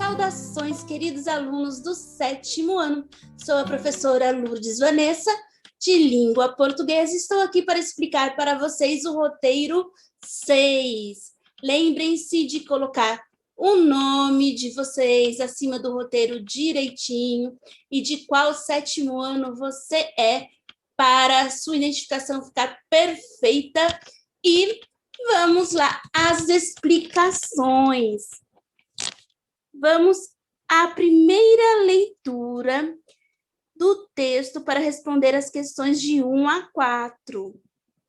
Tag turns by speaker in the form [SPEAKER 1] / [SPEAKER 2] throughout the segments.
[SPEAKER 1] Saudações, queridos alunos do 7º ano. Sou a professora Lourdes Vanessa, de Língua Portuguesa. Estou aqui para explicar para vocês o roteiro 6. Lembrem-se de colocar o nome de vocês acima do roteiro direitinho e de qual 7º ano você é, para a sua identificação ficar perfeita. E vamos lá, as explicações. Vamos à primeira leitura do texto para responder as questões de 1 a 4.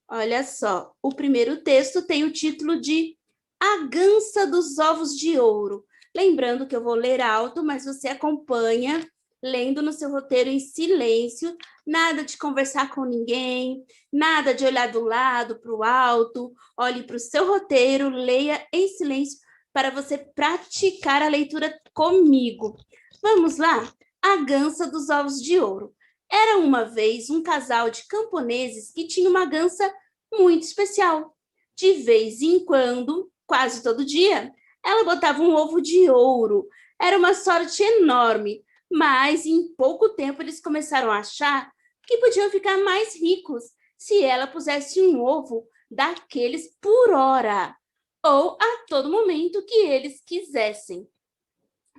[SPEAKER 1] Olha só, o primeiro texto tem o título de A Gansa dos Ovos de Ouro. Lembrando que eu vou ler alto, mas você acompanha lendo no seu roteiro em silêncio, nada de conversar com ninguém, nada de olhar do lado para o alto, olhe para o seu roteiro, leia em silêncio, para você praticar a leitura comigo. Vamos lá? A Gansa dos Ovos de Ouro. Era uma vez um casal de camponeses que tinha uma gansa muito especial. De vez em quando, quase todo dia, ela botava um ovo de ouro. Era uma sorte enorme, mas em pouco tempo eles começaram a achar que podiam ficar mais ricos se ela pusesse um ovo daqueles por hora, ou a todo momento que eles quisessem.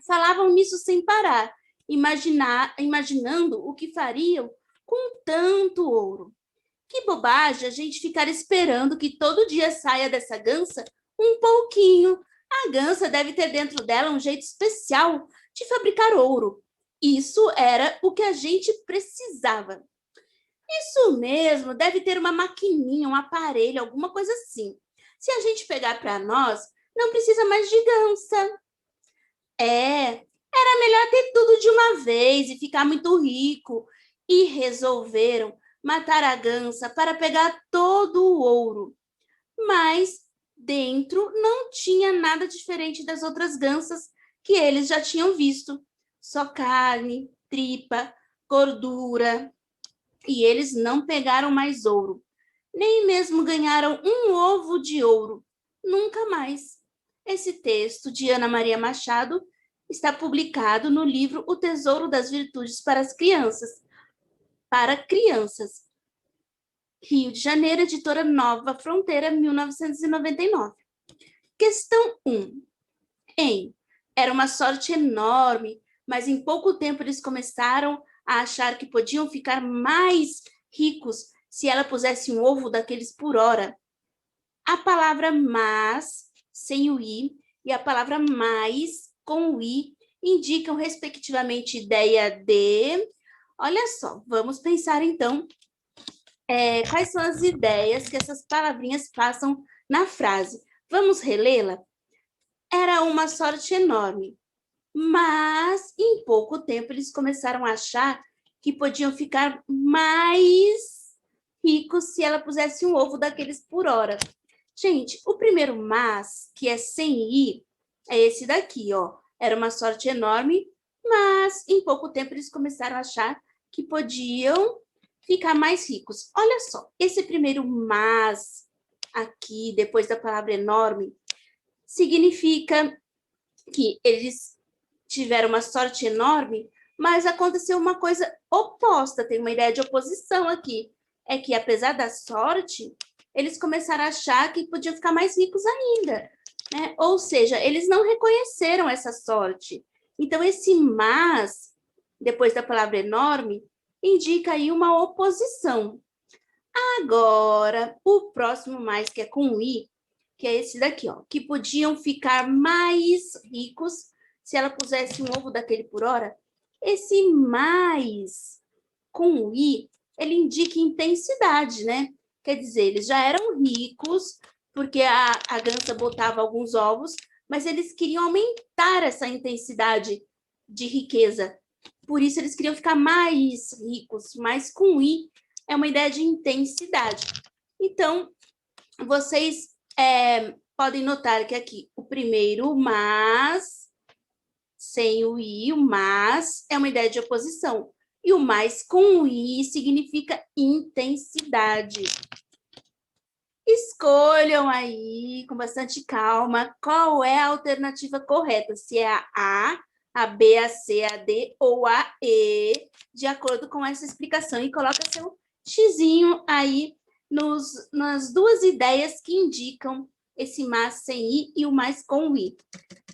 [SPEAKER 1] Falavam nisso sem parar, imaginando o que fariam com tanto ouro. Que bobagem a gente ficar esperando que todo dia saia dessa gansa um pouquinho. A gansa deve ter dentro dela um jeito especial de fabricar ouro. Isso era o que a gente precisava. Isso mesmo, deve ter uma maquininha, um aparelho, alguma coisa assim. Se a gente pegar para nós, não precisa mais de gansa. Era melhor ter tudo de uma vez e ficar muito rico. E resolveram matar a gansa para pegar todo o ouro. Mas dentro não tinha nada diferente das outras gansas que eles já tinham visto. Só carne, tripa, gordura. E eles não pegaram mais ouro. Nem mesmo ganharam um ovo de ouro. Nunca mais. Esse texto de Ana Maria Machado está publicado no livro O Tesouro das Virtudes para as Crianças. Para crianças. Rio de Janeiro, editora Nova Fronteira, 1999. Questão 1. Era uma sorte enorme, mas em pouco tempo eles começaram a achar que podiam ficar mais ricos se ela pusesse um ovo daqueles por hora. A palavra mas, sem o i, e a palavra mais, com o i, indicam, respectivamente, ideia de... Olha só, vamos pensar, então, quais são as ideias que essas palavrinhas passam na frase. Vamos relê-la? Era uma sorte enorme, mas em pouco tempo eles começaram a achar que podiam ficar mais ricos se ela pusesse um ovo daqueles por hora. Gente, o primeiro mas, que é sem i, é esse daqui, ó. Era uma sorte enorme, mas em pouco tempo eles começaram a achar que podiam ficar mais ricos. Olha só, esse primeiro mas aqui, depois da palavra enorme, significa que eles tiveram uma sorte enorme, mas aconteceu uma coisa oposta, tem uma ideia de oposição aqui. É que, apesar da sorte, eles começaram a achar que podiam ficar mais ricos ainda, né? Ou seja, eles não reconheceram essa sorte. Então, esse mas, depois da palavra enorme, indica aí uma oposição. Agora, o próximo mais, que é com i, que é esse daqui, ó, que podiam ficar mais ricos se ela pusesse um ovo daquele por hora. Esse mais com o i, ele indica intensidade, né? Quer dizer, eles já eram ricos, porque a gansa botava alguns ovos, mas eles queriam aumentar essa intensidade de riqueza. Por isso, eles queriam ficar mais ricos, mas com i é uma ideia de intensidade. Então, vocês podem notar que aqui o primeiro mas, sem o i, o mas é uma ideia de oposição. E o mais com o i significa intensidade. Escolham aí, com bastante calma, qual é a alternativa correta. Se é a A B, a C, a D ou a E, de acordo com essa explicação. E coloca seu xizinho aí nas duas ideias que indicam esse mais sem I e o mais com I.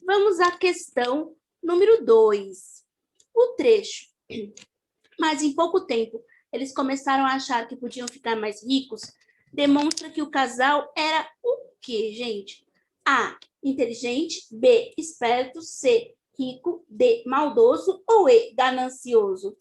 [SPEAKER 1] Vamos à questão número 2. O trecho. Mas em pouco tempo, eles começaram a achar que podiam ficar mais ricos, demonstra que o casal era o quê, gente? A, inteligente, B, esperto, C, rico, D, maldoso ou E, ganancioso?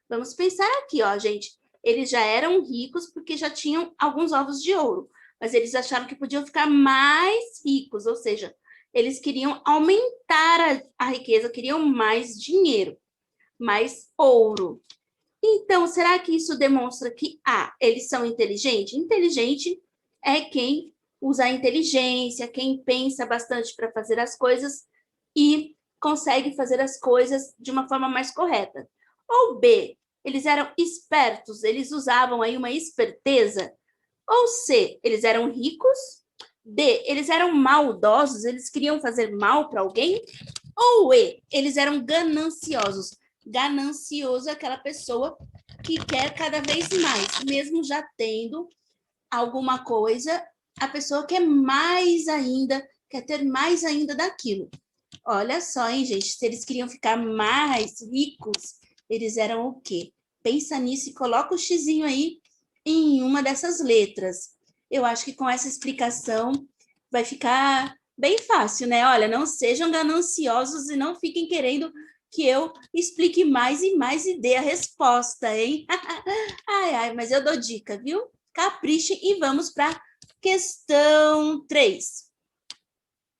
[SPEAKER 1] Vamos pensar aqui, ó, gente. Eles já eram ricos porque já tinham alguns ovos de ouro, mas eles acharam que podiam ficar mais ricos, ou seja, eles queriam aumentar a riqueza, queriam mais dinheiro, mais ouro. Então, será que isso demonstra que, eles são inteligentes? Inteligente é quem usa a inteligência, quem pensa bastante para fazer as coisas e consegue fazer as coisas de uma forma mais correta. Ou B, eles eram espertos, eles usavam aí uma esperteza. Ou C, eles eram ricos. D, eles eram maldosos, eles queriam fazer mal para alguém. Ou E, eles eram gananciosos. Ganancioso é aquela pessoa que quer cada vez mais, mesmo já tendo alguma coisa, a pessoa quer mais ainda, quer ter mais ainda daquilo. Olha só, hein, gente, se eles queriam ficar mais ricos, eles eram o quê? Pensa nisso e coloca o xizinho aí em uma dessas letras. Eu acho que com essa explicação vai ficar bem fácil, né? Olha, não sejam gananciosos e não fiquem querendo que eu explique mais e mais e dê a resposta, hein? Ai, mas eu dou dica, viu? Caprichem e vamos para questão 3.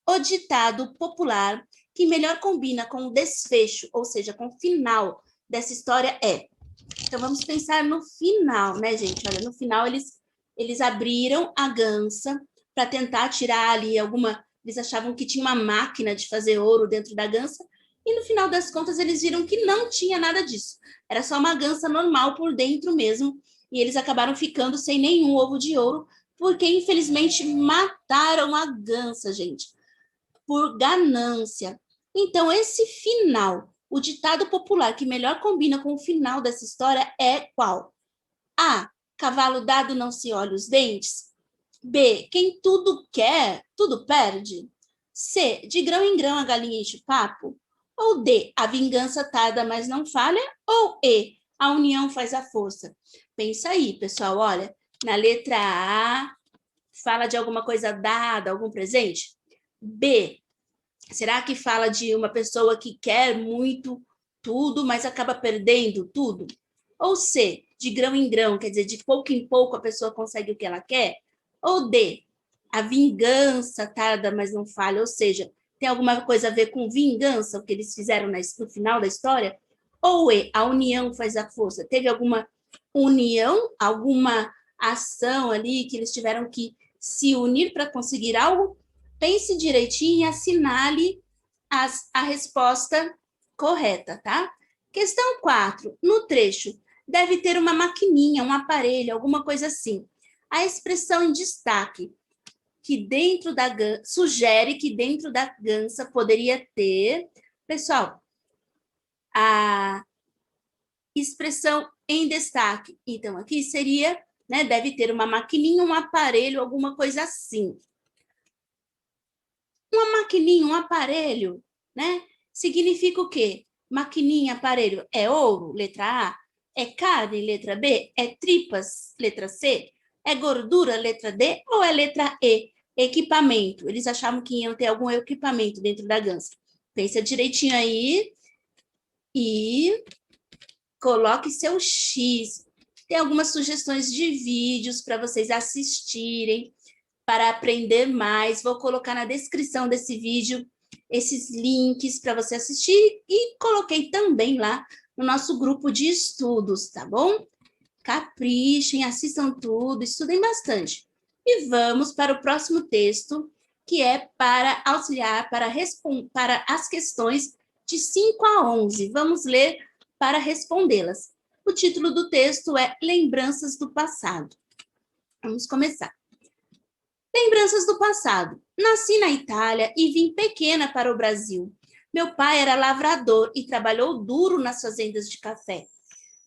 [SPEAKER 1] O ditado popular que melhor combina com o desfecho, ou seja, com o final dessa história é... Então, vamos pensar no final, né, gente? Olha, no final eles abriram a gança para tentar tirar ali alguma... Eles achavam que tinha uma máquina de fazer ouro dentro da gança, e no final das contas eles viram que não tinha nada disso. Era só uma gança normal por dentro mesmo, e eles acabaram ficando sem nenhum ovo de ouro, porque infelizmente mataram a gança, gente, por ganância. Então, esse final, o ditado popular que melhor combina com o final dessa história é qual? A, cavalo dado não se olha os dentes. B, quem tudo quer, tudo perde. C, de grão em grão a galinha enche o papo. Ou D, a vingança tarda, mas não falha. Ou E, a união faz a força. Pensa aí, pessoal, olha, na letra A, fala de alguma coisa dada, algum presente? B, será que fala de uma pessoa que quer muito tudo, mas acaba perdendo tudo? Ou C, de grão em grão, quer dizer, de pouco em pouco a pessoa consegue o que ela quer? Ou D, a vingança tarda, mas não falha, ou seja, tem alguma coisa a ver com vingança, o que eles fizeram no final da história? Ou E, a união faz a força? Teve alguma união, alguma ação ali que eles tiveram que se unir para conseguir algo? Pense direitinho e assinale a resposta correta, tá? Questão 4. No trecho, deve ter uma maquininha, um aparelho, alguma coisa assim. A expressão em destaque, que dentro da gança, sugere que dentro da gança poderia ter... Pessoal, a expressão em destaque, então, aqui seria, né, deve ter uma maquininha, um aparelho, alguma coisa assim. Uma maquininha, um aparelho, né? Significa o quê? Maquininha, aparelho, é ouro, letra A? É carne, letra B? É tripas, letra C? É gordura, letra D? Ou é letra E? Equipamento. Eles achavam que iam ter algum equipamento dentro da gança. Pensa direitinho aí e coloque seu X. Tem algumas sugestões de vídeos para vocês assistirem, para aprender mais. Vou colocar na descrição desse vídeo esses links para você assistir e coloquei também lá no nosso grupo de estudos, tá bom? Caprichem, assistam tudo, estudem bastante. E vamos para o próximo texto, que é para auxiliar, para as questões de 5 a 11. Vamos ler para respondê-las. O título do texto é Lembranças do Passado. Vamos começar. Lembranças do passado. Nasci na Itália e vim pequena para o Brasil. Meu pai era lavrador e trabalhou duro nas fazendas de café.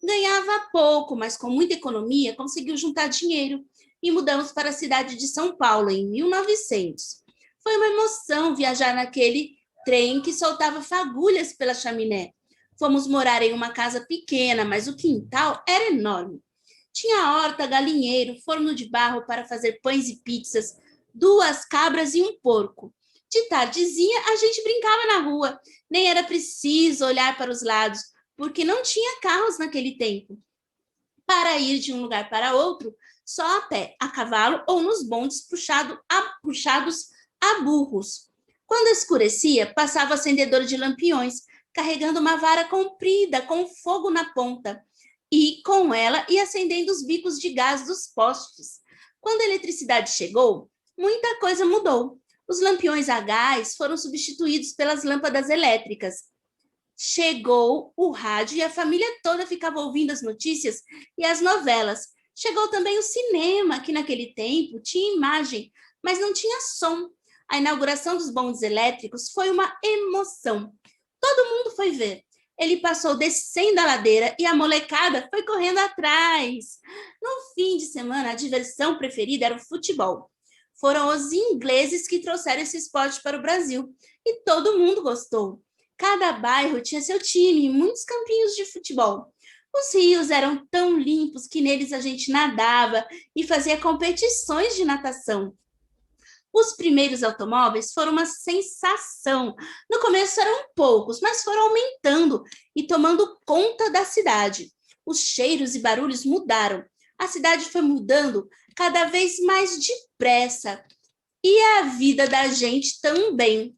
[SPEAKER 1] Ganhava pouco, mas com muita economia conseguiu juntar dinheiro e mudamos para a cidade de São Paulo em 1900. Foi uma emoção viajar naquele trem que soltava fagulhas pela chaminé. Fomos morar em uma casa pequena, mas o quintal era enorme. Tinha horta, galinheiro, forno de barro para fazer pães e pizzas, 2 cabras e um porco. De tardezinha, a gente brincava na rua. Nem era preciso olhar para os lados, porque não tinha carros naquele tempo. Para ir de um lugar para outro, só a pé, a cavalo ou nos bondes puxados a burros. Quando escurecia, passava o acendedor de lampiões, carregando uma vara comprida com fogo na ponta, e com ela ia acendendo os bicos de gás dos postes. Quando a eletricidade chegou, muita coisa mudou. Os lampiões a gás foram substituídos pelas lâmpadas elétricas. Chegou o rádio e a família toda ficava ouvindo as notícias e as novelas. Chegou também o cinema, que naquele tempo tinha imagem, mas não tinha som. A inauguração dos bondes elétricos foi uma emoção. Todo mundo foi ver. Ele passou descendo a ladeira e a molecada foi correndo atrás. No fim de semana, a diversão preferida era o futebol. Foram os ingleses que trouxeram esse esporte para o Brasil e todo mundo gostou. Cada bairro tinha seu time e muitos campinhos de futebol. Os rios eram tão limpos que neles a gente nadava e fazia competições de natação. Os primeiros automóveis foram uma sensação. No começo eram poucos, mas foram aumentando e tomando conta da cidade. Os cheiros e barulhos mudaram. A cidade foi mudando cada vez mais depressa. E a vida da gente também.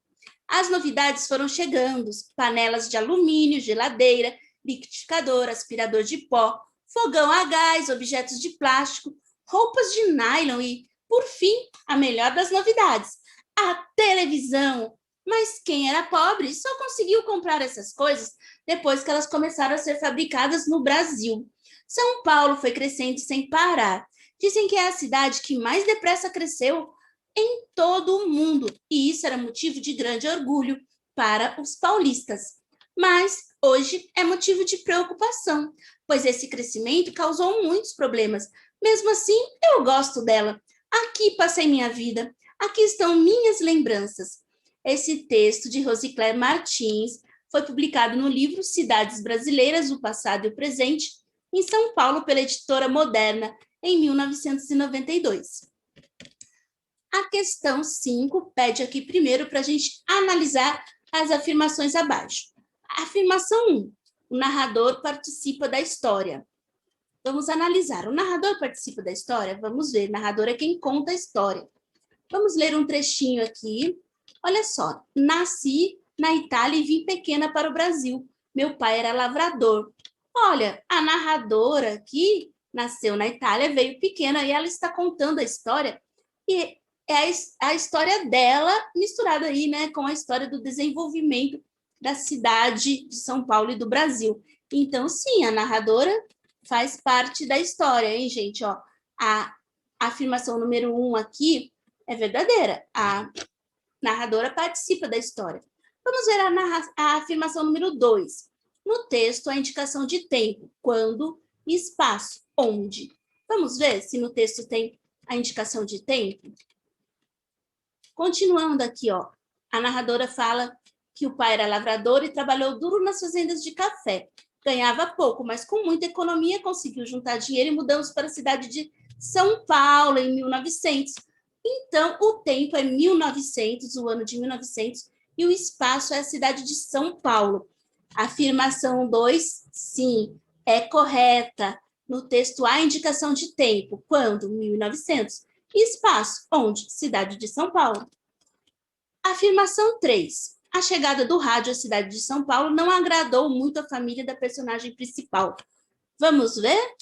[SPEAKER 1] As novidades foram chegando: panelas de alumínio, geladeira, liquidificador, aspirador de pó, fogão a gás, objetos de plástico, roupas de nylon e, por fim, a melhor das novidades, a televisão. Mas quem era pobre só conseguiu comprar essas coisas depois que elas começaram a ser fabricadas no Brasil. São Paulo foi crescendo sem parar. Dizem que é a cidade que mais depressa cresceu em todo o mundo, e isso era motivo de grande orgulho para os paulistas. Mas hoje é motivo de preocupação, pois esse crescimento causou muitos problemas. Mesmo assim, eu gosto dela. Aqui passei minha vida, aqui estão minhas lembranças. Esse texto de Rosicler Martins foi publicado no livro Cidades Brasileiras, o Passado e o Presente, em São Paulo, pela editora Moderna, em 1992. A questão 5 pede aqui primeiro para a gente analisar as afirmações abaixo. Afirmação 1. O narrador participa da história. Vamos analisar. O narrador participa da história? Vamos ver. O narrador é quem conta a história. Vamos ler um trechinho aqui. Olha só. Nasci na Itália e vim pequena para o Brasil. Meu pai era lavrador. Olha, a narradora aqui nasceu na Itália, veio pequena e ela está contando a história. E é a história dela misturada aí, né, com a história do desenvolvimento da cidade de São Paulo e do Brasil. Então, sim, a narradora faz parte da história, hein, gente? Ó, a afirmação número 1 aqui é verdadeira. A narradora participa da história. Vamos ver a afirmação número 2. No texto, a indicação de tempo, quando e espaço, onde. Vamos ver se no texto tem a indicação de tempo? Continuando aqui, ó, a narradora fala que o pai era lavrador e trabalhou duro nas fazendas de café. Ganhava pouco, mas com muita economia conseguiu juntar dinheiro e mudamos para a cidade de São Paulo em 1900. Então, o tempo é 1900, o ano de 1900, e o espaço é a cidade de São Paulo. Afirmação 2, sim, é correta. No texto há indicação de tempo, quando? 1900. Espaço, onde? Cidade de São Paulo. Afirmação 3. A chegada do rádio à cidade de São Paulo não agradou muito a família da personagem principal. Vamos ver?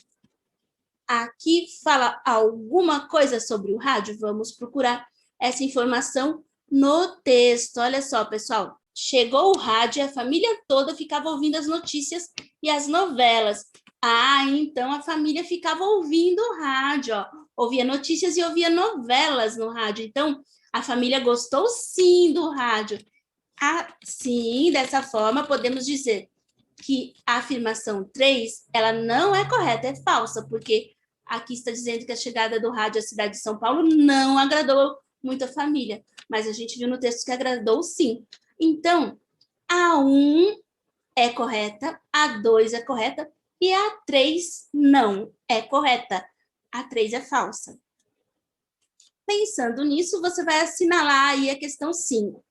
[SPEAKER 1] Aqui fala alguma coisa sobre o rádio? Vamos procurar essa informação no texto. Olha só, pessoal. Chegou o rádio e a família toda ficava ouvindo as notícias e as novelas. Ah, então a família ficava ouvindo o rádio, ó. Ouvia notícias e ouvia novelas no rádio. Então, a família gostou sim do rádio. Assim, dessa forma, podemos dizer que a afirmação 3, ela não é correta, é falsa, porque aqui está dizendo que a chegada do rádio à cidade de São Paulo não agradou muito a família, mas a gente viu no texto que agradou sim. Então, a 1 é correta, a 2 é correta e a 3 não é correta. A 3 é falsa. Pensando nisso, você vai assinalar aí a questão 5.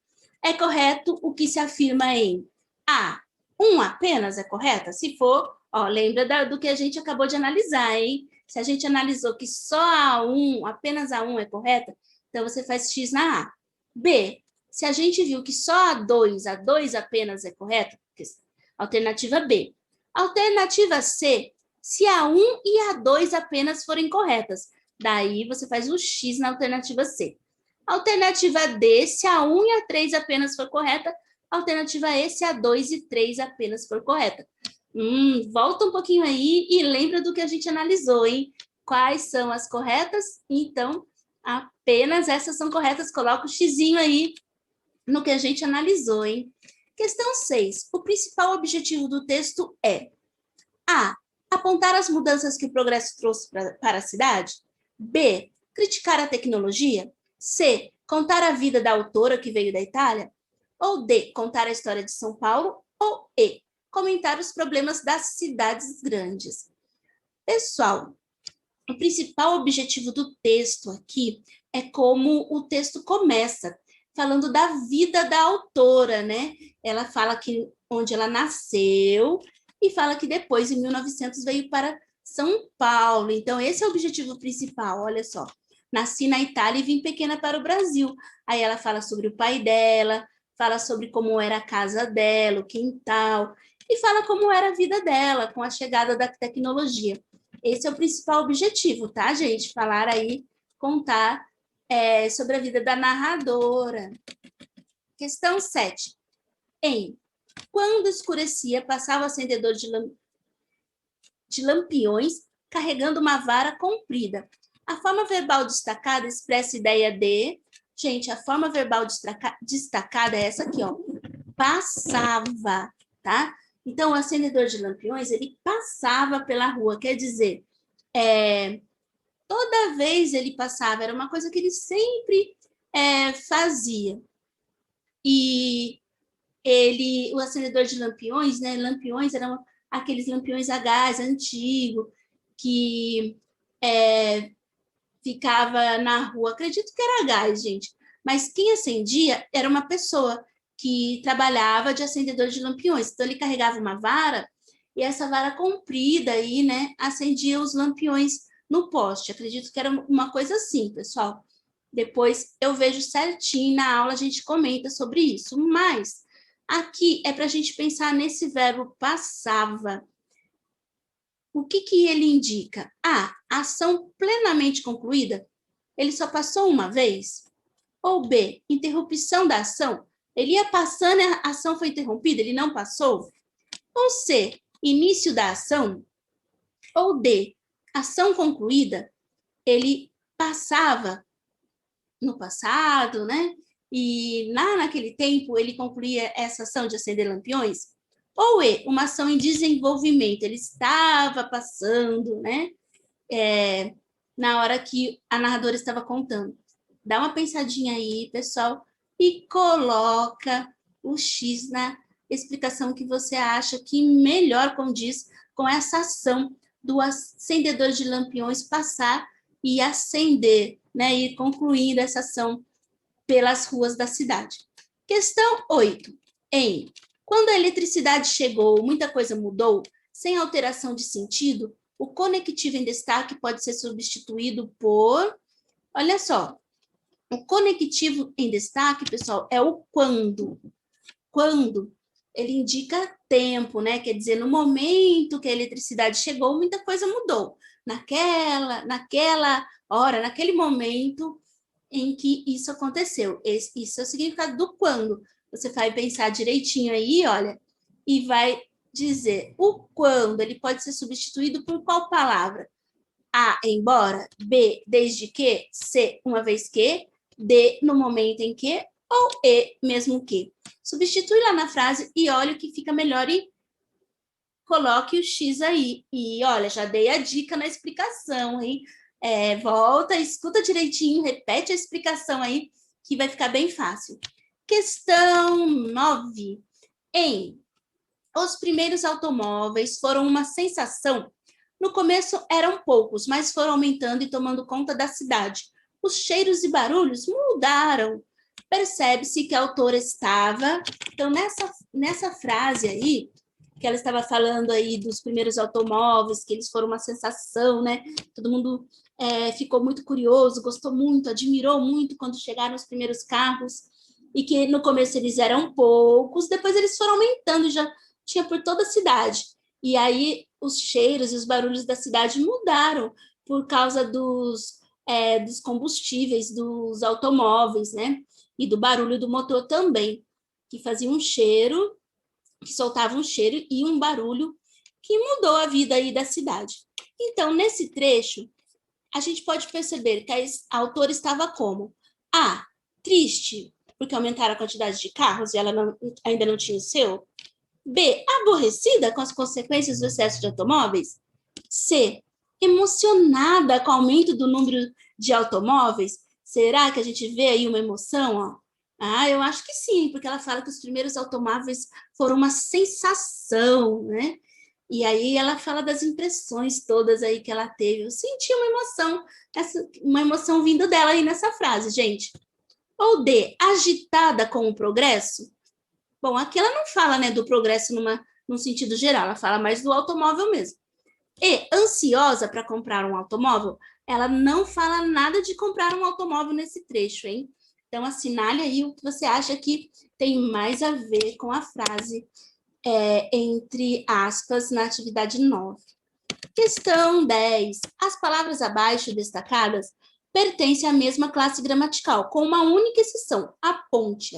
[SPEAKER 1] É correto o que se afirma em A. 1 apenas é correta? Se for, ó, lembra do que a gente acabou de analisar, hein? Se a gente analisou que só a 1, apenas a 1 é correta, então você faz X na A. B. Se a gente viu que só a 2 apenas é correta, alternativa B. Alternativa C, se a 1 e a 2 apenas forem corretas, daí você faz o X na alternativa C. Alternativa D, se a 1 e a 3 apenas for correta. Alternativa E, se a 2 e 3 apenas for correta. Volta um pouquinho aí e lembra do que a gente analisou, hein? Quais são as corretas? Então, apenas essas são corretas. Coloca o xizinho aí no que a gente analisou, hein? Questão 6. O principal objetivo do texto é A. Apontar as mudanças que o progresso trouxe para a cidade. B. Criticar a tecnologia. C. Contar a vida da autora que veio da Itália. Ou D. Contar a história de São Paulo. Ou E. Comentar os problemas das cidades grandes. Pessoal, o principal objetivo do texto aqui é como o texto começa, falando da vida da autora, né? Ela fala que onde ela nasceu e fala que depois, em 1900, veio para São Paulo. Então, esse é o objetivo principal, olha só. Nasci na Itália e vim pequena para o Brasil. Aí ela fala sobre o pai dela, fala sobre como era a casa dela, o quintal, e fala como era a vida dela com a chegada da tecnologia. Esse é o principal objetivo, tá, gente? Falar aí, contar sobre a vida da narradora. Questão 7. Quando escurecia, passava o acendedor de lampiões carregando uma vara comprida. A forma verbal destacada expressa a ideia de... Gente, a forma verbal destacada é essa aqui, ó. Passava, tá? Então, o acendedor de lampiões, ele passava pela rua, quer dizer, toda vez ele passava, era uma coisa que ele sempre fazia. E o acendedor de lampiões, né? Lampiões eram aqueles lampiões a gás antigo que ficava na rua. Acredito que era gás, gente. Mas quem acendia era uma pessoa que trabalhava de acendedor de lampiões. Então, ele carregava uma vara e essa vara comprida aí, né, acendia os lampiões no poste. Acredito que era uma coisa assim, pessoal. Depois eu vejo certinho na aula, a gente comenta sobre isso. Mas aqui é para a gente pensar nesse verbo passava. O que ele indica? A. Ação plenamente concluída. Ele só passou uma vez? Ou B. Interrupção da ação. Ele ia passando e a ação foi interrompida, ele não passou? Ou C. Início da ação? Ou D. Ação concluída. Ele passava no passado, né? E naquele tempo ele concluía essa ação de acender lampiões? Ou E, uma ação em desenvolvimento, ele estava passando, né? Na hora que a narradora estava contando. Dá uma pensadinha aí, pessoal, e coloca o X na explicação que você acha que melhor condiz com essa ação do acendedor de lampiões passar e acender, né? E concluindo essa ação pelas ruas da cidade. Questão 8. Quando a eletricidade chegou, muita coisa mudou, sem alteração de sentido, o conectivo em destaque pode ser substituído por... Olha só, o conectivo em destaque, pessoal, é o quando. Quando ele indica tempo, né? Quer dizer, no momento que a eletricidade chegou, muita coisa mudou. Naquela hora, naquele momento em que isso aconteceu. Isso é o significado do quando. Você vai pensar direitinho aí, olha, e vai dizer o quando, ele pode ser substituído por qual palavra? A, embora, B, desde que, C, uma vez que, D, no momento em que, ou E mesmo que. Substitui lá na frase e olha o que fica melhor e coloque o X aí. E olha, já dei a dica na explicação, hein? Volta, escuta direitinho, repete a explicação aí, que vai ficar bem fácil. Questão 9. Os primeiros automóveis foram uma sensação. No começo eram poucos, mas foram aumentando e tomando conta da cidade. Os cheiros e barulhos mudaram. Percebe-se que a autora estava... Então, nessa frase aí, que ela estava falando aí dos primeiros automóveis, que eles foram uma sensação, né? Todo mundo ficou muito curioso, gostou muito, admirou muito quando chegaram os primeiros carros, e que no começo eles eram poucos, depois eles foram aumentando, já tinha por toda a cidade. E aí os cheiros e os barulhos da cidade mudaram por causa dos combustíveis, dos automóveis, né? E do barulho do motor também, que fazia um cheiro, que soltava um cheiro e um barulho que mudou a vida aí da cidade. Então, nesse trecho, a gente pode perceber que a autora estava como? A, triste, porque aumentaram a quantidade de carros e ela ainda não tinha o seu. B, aborrecida com as consequências do excesso de automóveis. C, emocionada com o aumento do número de automóveis. Será que a gente vê aí uma emoção? Ó? Eu acho que sim, porque ela fala que os primeiros automóveis foram uma sensação, né? E aí ela fala das impressões todas aí que ela teve. Eu senti uma emoção vindo dela aí nessa frase, gente. Ou D, agitada com o progresso. Bom, aqui ela não fala, né, do progresso num sentido geral, ela fala mais do automóvel mesmo. E ansiosa para comprar um automóvel, ela não fala nada de comprar um automóvel nesse trecho, hein? Então, assinale aí o que você acha que tem mais a ver com a frase entre aspas na atividade 9. Questão 10. As palavras abaixo destacadas pertencem à mesma classe gramatical, com uma única exceção, a ponte.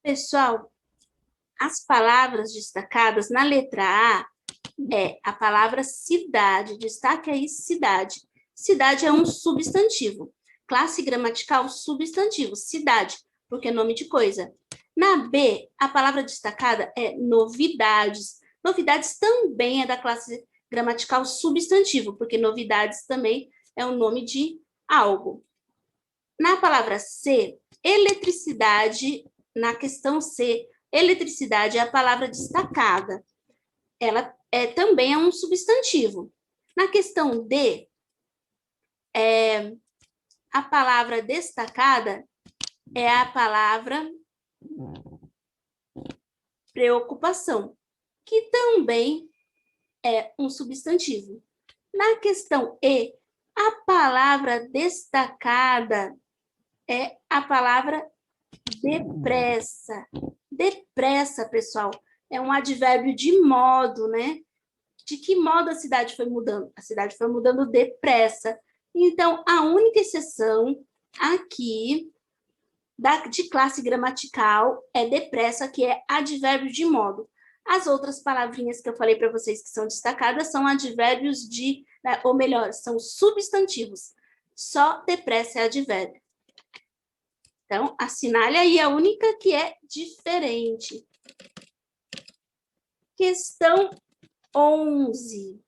[SPEAKER 1] Pessoal, as palavras destacadas na letra A a palavra cidade. Destaque aí cidade. Cidade é um substantivo. Classe gramatical, substantivo. Cidade, porque é nome de coisa. Na B, a palavra destacada é novidades. Novidades também é da classe gramatical substantivo, porque novidades também é o nome de algo. Na palavra C, eletricidade, na questão C, eletricidade é a palavra destacada. Ela também é um substantivo. Na questão D, a palavra destacada é a palavra preocupação, que também é um substantivo. Na questão E, a palavra destacada é a palavra depressa. Depressa, pessoal, é um advérbio de modo, né? De que modo a cidade foi mudando? A cidade foi mudando depressa. Então, a única exceção aqui de classe gramatical é depressa, que é advérbio de modo. As outras palavrinhas que eu falei para vocês que são destacadas são advérbios ou melhor, são substantivos. Só depressa é advérbio. Então, assinale aí a única que é diferente. Questão 11.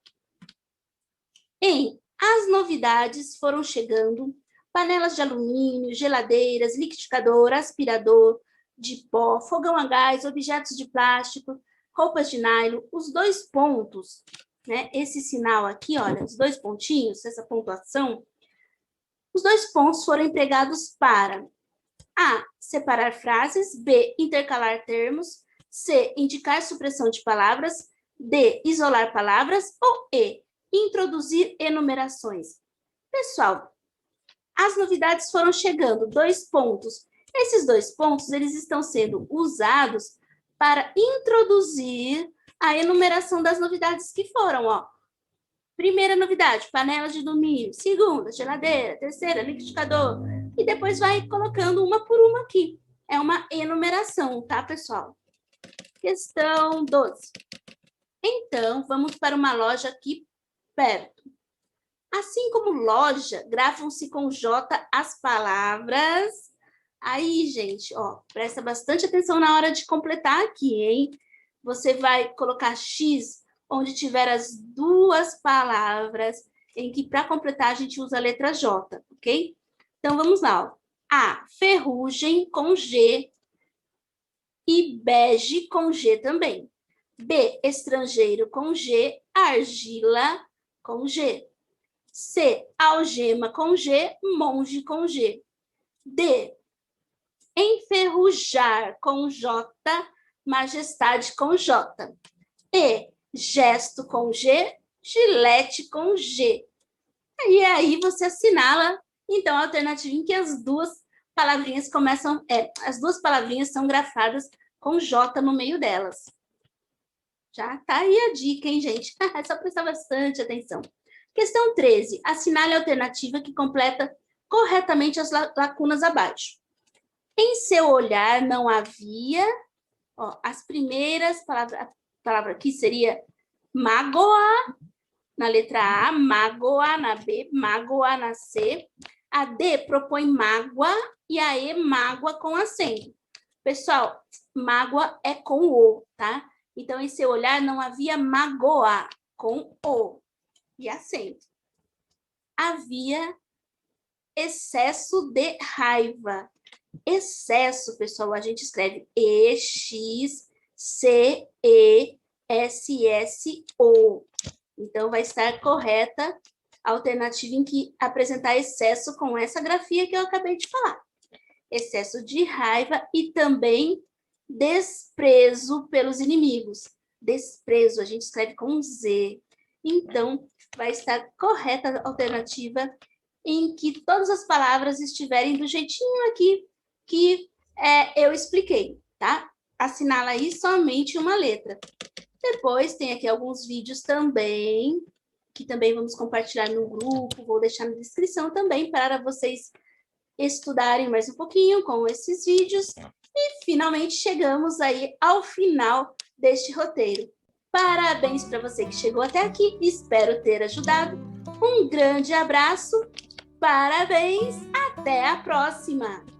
[SPEAKER 1] As novidades foram chegando, panelas de alumínio, geladeiras, liquidificador, aspirador de pó, fogão a gás, objetos de plástico, roupas de nylon, os 2 pontos, né? Esse sinal aqui, olha, os 2 pontinhos, essa pontuação, os 2 pontos foram empregados para A, separar frases, B, intercalar termos, C, indicar supressão de palavras, D, isolar palavras, ou E, introduzir enumerações. Pessoal, as novidades foram chegando, 2 pontos. Esses 2 pontos, eles estão sendo usados para introduzir a enumeração das novidades que foram, ó. Primeira novidade, panela de alumínio. Segunda, geladeira. Terceira, liquidificador. E depois vai colocando uma por uma aqui. É uma enumeração, tá, pessoal? Questão 12. Então, vamos para uma loja aqui perto. Assim como loja, gravam-se com J as palavras. Aí, gente, ó, presta bastante atenção na hora de completar aqui, hein? Você vai colocar X onde tiver as 2 palavras, em que para completar a gente usa a letra J, ok? Então, vamos lá, ó. A, ferrugem com G e bege com G também. B, estrangeiro com G, argila com G. C, algema com G, monge com G. D, enferrujar com J, majestade com J. E, gesto com G, gilete com G. E aí você assinala, então, a alternativa em que as 2 palavrinhas começam, as 2 palavrinhas são grafadas com J no meio delas. Já tá aí a dica, hein, gente? É só prestar bastante atenção. Questão 13. Assinale a alternativa que completa corretamente as lacunas abaixo. Em seu olhar não havia... Ó, as primeiras palavras... A palavra aqui seria mágoa, na letra A, mágoa, na B, mágoa, na C. A D propõe mágoa e a E, mágoa com acento. Pessoal, mágoa é com O, tá? Então, em seu olhar não havia mágoa, com O e acento. Havia excesso de raiva. Excesso, pessoal, a gente escreve E-X-C-E-S-S-O. Então, vai estar correta a alternativa em que apresentar excesso com essa grafia que eu acabei de falar. Excesso de raiva e também desprezo pelos inimigos. Desprezo, a gente escreve com Z. Então, vai estar correta a alternativa em que todas as palavras estiverem do jeitinho aqui que eu expliquei, tá? Assinala aí somente uma letra. Depois tem aqui alguns vídeos também, que também vamos compartilhar no grupo, vou deixar na descrição também para vocês estudarem mais um pouquinho com esses vídeos. E finalmente chegamos aí ao final deste roteiro. Parabéns para você que chegou até aqui, espero ter ajudado. Um grande abraço, parabéns, até a próxima!